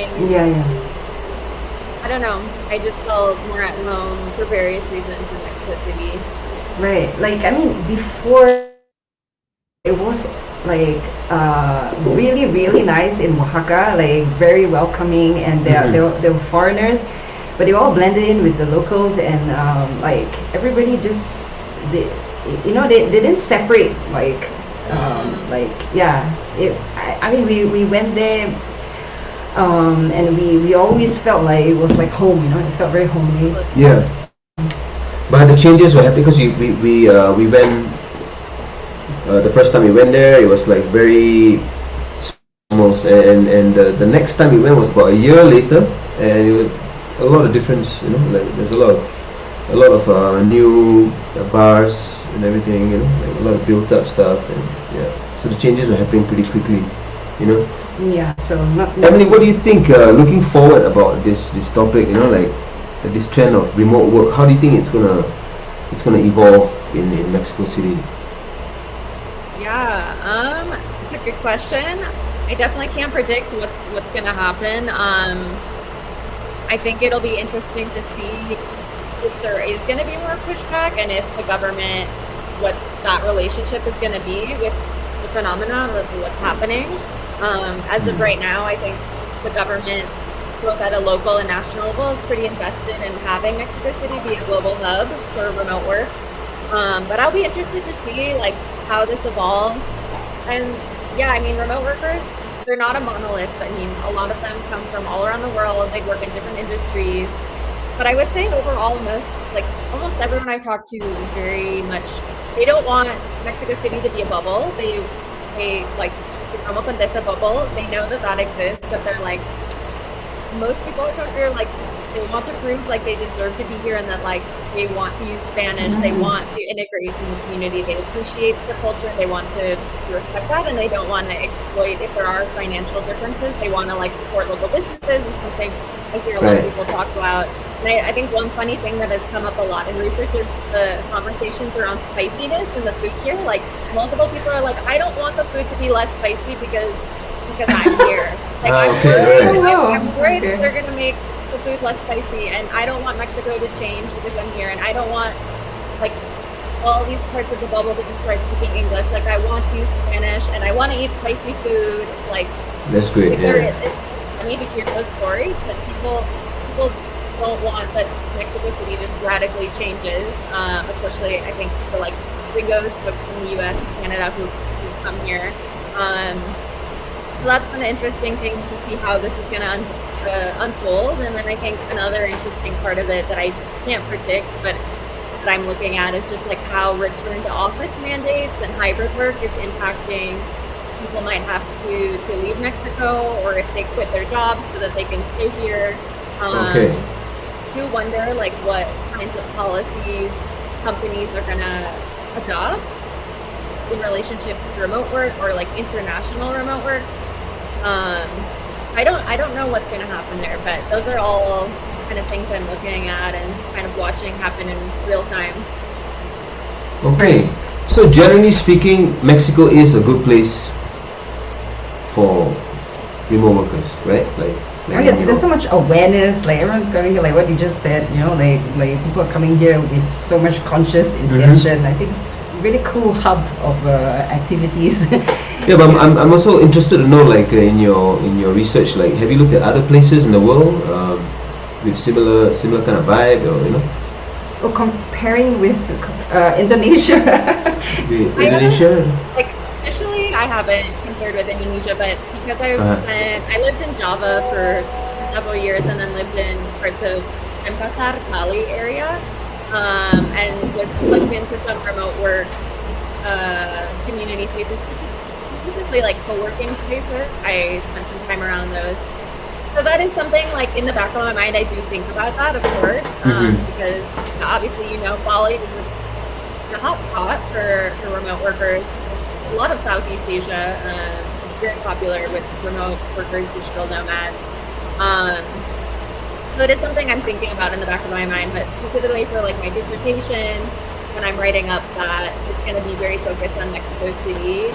I don't know. I just felt more at home for various reasons in Mexico City. Right. Like, I mean, before it was like really, really nice in Oaxaca, like very welcoming, and there were foreigners, but they all blended in with the locals, and like everybody just they didn't separate, like I mean we went there. And we always felt like it was like home, it felt very homely. Yeah. But the changes were happening because we went, the first time we went there, it was like very almost, and the next time we went was about a year later, and it was a lot of difference, like there's a lot of new bars and everything, like a lot of built up stuff, and yeah, so the changes were happening pretty quickly. you know. Yeah. So not. Emily, what do you think, looking forward about this topic, you know, like this trend of remote work? How do you think it's gonna evolve in Mexico City? Yeah, it's a good question. I definitely can't predict what's gonna happen. I think it'll be interesting to see if there is gonna be more pushback and if the government, what that relationship is gonna be with the phenomenon of what's happening. As of right now, I think the government, both at a local and national level, is pretty invested in having Mexico City be a global hub for remote work. But I'll be interested to see like how this evolves. And yeah, I mean, remote workers, they're not a monolith. I mean, a lot of them come from all around the world. They work in different industries. But I would say overall, almost everyone I've talked to is very much, they don't want Mexico City to be a bubble. They like, como Condesa bubble. They know that exists, but they're like, most people I talk to are like, they want to prove like they deserve to be here and that like they want to use Spanish, they want to integrate in the community, they appreciate the culture, they want to respect that, and they don't want to exploit if there are financial differences. They want to like support local businesses is something I hear a lot of people talk about. And I think one funny thing that has come up a lot in research is the conversations around spiciness in the food here. Like multiple people are like, I don't want the food to be less spicy because I'm here. Like I'm worried they're gonna make the food less spicy, and I don't want Mexico to change because I'm here, and I don't want like all these parts of the bubble to just start speaking English. Like I want to use Spanish, and I want to eat spicy food. Like that's great. It's funny to hear those stories, but people don't want that Mexico City just radically changes. Especially I think for like gringos, folks from the U.S., Canada who come here. So that's been an interesting thing to see how this is going to unfold. And then I think another interesting part of it that I can't predict, but that I'm looking at is just like how return to office mandates and hybrid work is impacting people. Might have to leave Mexico, or if they quit their jobs so that they can stay here. You wonder like what kinds of policies companies are going to adopt in relationship to remote work or like international remote work. I don't know what's going to happen there, but those are all kind of things I'm looking at and kind of watching happen in real time. Okay, so generally speaking, Mexico is a good place for remote workers, right? I guess there's so much awareness, like everyone's coming here, like what you just said, you know, like people are coming here with so much conscious intention. I think it's a really cool hub of activities. Yeah, but I'm also interested to know, like in your research, like have you looked at other places in the world with similar kind of vibe, or you know? Or comparing with Indonesia. Indonesia? Like officially, I haven't compared with Indonesia, but because I lived in Java for several years and then lived in parts of Denpasar, Bali area, and looked into some remote work community spaces, specifically like co-working spaces. I spent some time around those. So that is something like in the back of my mind, I do think about that, of course, because obviously, you know, Bali is a hot spot for remote workers. A lot of Southeast Asia, it's very popular with remote workers, digital nomads. So it is something I'm thinking about in the back of my mind, but specifically for like my dissertation, when I'm writing up that, it's going to be very focused on Mexico City.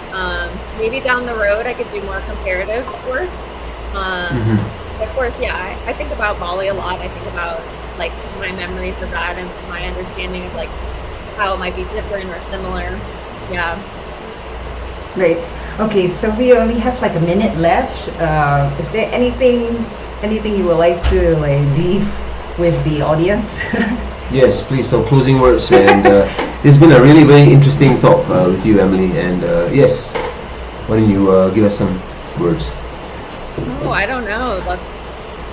Maybe down the road, I could do more comparative work. Of course, yeah, I think about Bali a lot. I think about like my memories of that and my understanding of like how it might be different or similar. Yeah. Great. Okay, so we only have like a minute left. Is there anything you would like to like leave with the audience? Yes, please, some closing words. And it's been a really very interesting talk with you, Emily. And yes, why don't you give us some words? Oh, I don't know. That's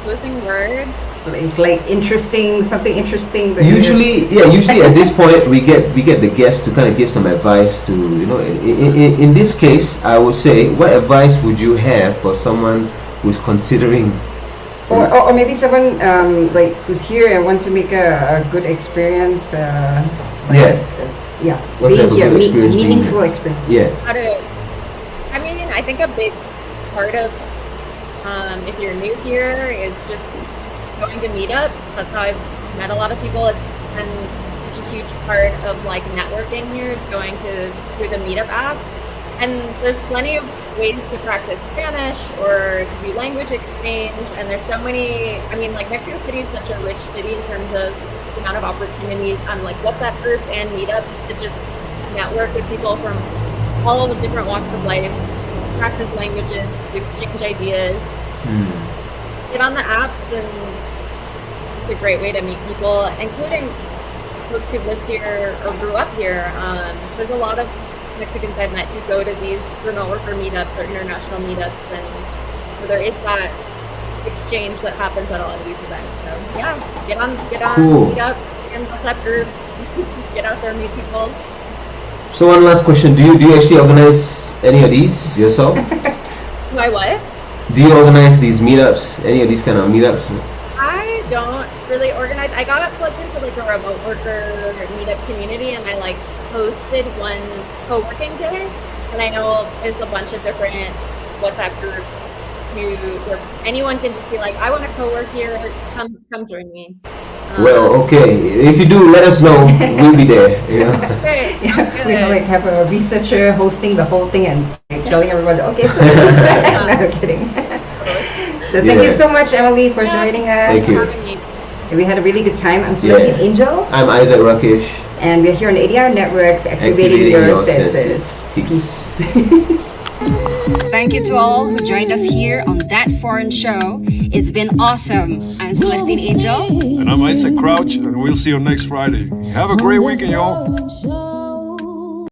closing words. Like interesting, something interesting. That usually at this point we get the guests to kind of give some advice to, you know, in this case I would say, what advice would you have for someone who's considering, or maybe someone like who's here and want to make a good experience? What being type of here, good experience meaningful experience. Yeah. I mean, I think a big part of, if you're new here, is just going to meetups. That's how I've met a lot of people. It's been such a huge part of like networking here, is going through the meetup app. And there's plenty of ways to practice Spanish or to do language exchange. And there's so many, I mean, like Mexico City is such a rich city in terms of the amount of opportunities on like WhatsApp groups and meetups to just network with people from all the different walks of life, practice languages, to exchange ideas. Get on the apps, and it's a great way to meet people, including folks who've lived here or grew up here. There's a lot of Mexicans I've met who go to these remote worker meetups or international meetups, and so there is that exchange that happens at all of these events. So yeah, get on Cool. meetup, get in WhatsApp groups, get out there and meet people. So one last question: Do you actually organize any of these yourself? My what? Do you organize these meetups? Any of these kind of meetups? I don't really organize. I got plugged into like a remote worker meetup community, and I like hosted one co-working day. And I know there's a bunch of different WhatsApp groups where anyone can just be like, I want to co-work here. Come join me. Well, okay. If you do, let us know. We'll be there. Okay, Yeah, sounds good. we like have a researcher hosting the whole thing and like, telling everybody, okay, so this is right. No kidding. So thank you so much, Emily, for joining us. Thank you. Having me. We had a really good time. I'm Celestine Angel, I'm Isaac Rakesh. and we're here on ADR Networks, activating your senses. Peace. Thank you to all who joined us here on That Foreign Show. It's been awesome. I'm Celestine Angel. And I'm Isaac Crouch, and we'll see you next Friday. Have a great weekend, y'all.